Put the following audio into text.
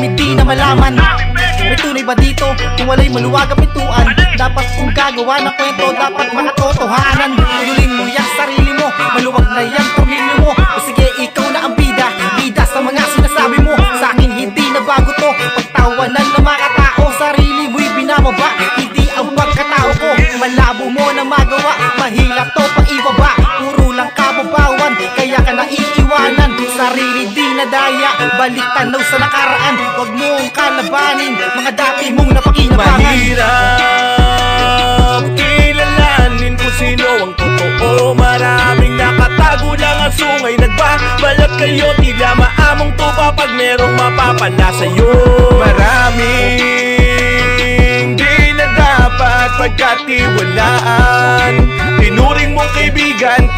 malamig di na malaman. May tunay ba dito kung wala'y maluwag ang pintuan? Dapat kung gagawa ng kwento, dapat makatotohanan. Tululin mo yung sarili mo, maluwag na yan pamilya mo. O sige, ikaw na ang bida, bida sa mga sinasabi mo. Sa akin hindi na bago to, pagtawanan ng mga tao. Sarili mo'y binababa, hindi ang pagkatao ko. Malabo mo na magawa, mahirap to pang ibaba. Puro lang kababawan, kaya ka naiiwanan. Sarili di nadaya, balik tanaw sa nakaraan. Huwag mong kalabanin, mga dati mong napakinabangan. Mahirap kilalanin kung sino ang totoo. Maraming nakatago lang ang sungay. Nagbabalat kayo, tila maamong tupa pag merong mapapala sa'yo. Maraming di na dapat pagkatiwalaan. Tinuring mong kaibigan,